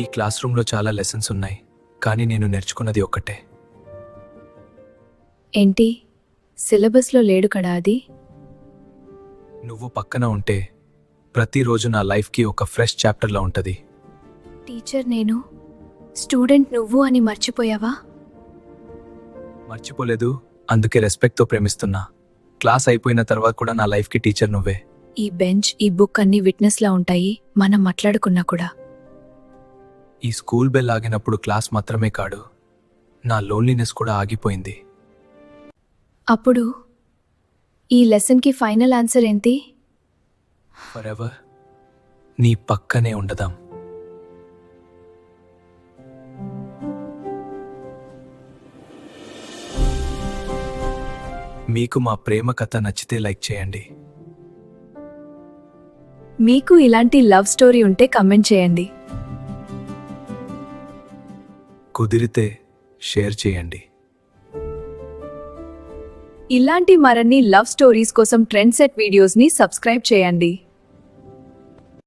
ఈ క్లాస్ రూమ్లో చాలా లెసన్స్ ఉన్నాయి, కానీ నేను నేర్చుకున్నది ఒక్కటే. ఏంటి సిలబస్లో లేడు కదా అది? నువ్వు పక్కన ఉంటే ప్రతిరోజు నా లైఫ్కి ఒక ఫ్రెష్ చాప్టర్లా ఉంటుంది. టీచర్ నేను, స్టూడెంట్ నువ్వు అని మర్చిపోయావా? మర్చిపోలేదు, అందుకే రెస్పెక్ట్తో ప్రేమిస్తున్నా. క్లాస్ అయిపోయిన తర్వాత కూడా నా లైఫ్కి టీచర్ నువ్వే. ఈ బెంచ్, ఈ బుక్ అన్ని విట్నెస్లా ఉంటాయి, మనం మాట్లాడుకున్నా కూడా. ఈ స్కూల్ బెల్ ఆగినప్పుడు క్లాస్ మాత్రమే కాదు, నా లోన్లీనెస్ కూడా ఆగిపోయింది. అప్పుడు ఈ లెసన్కి ఫైనల్ ఆన్సర్ ఏంటి? ఫర్ ఎవర్ నీ పక్కనే ఉండదాం. మీకు మా ప్రేమ కథ నచ్చితే లైక్ చేయండి. మీకు ఇలాంటి లవ్ స్టోరీ ఉంటే కమెంట్ చేయండి. కుదిరితే షేర్ చేయండి. ఇలాంటి మరిన్ని లవ్ స్టోరీస్ కోసం ట్రెండ్ సెట్ వీడియోస్ని సబ్స్క్రైబ్ చేయండి.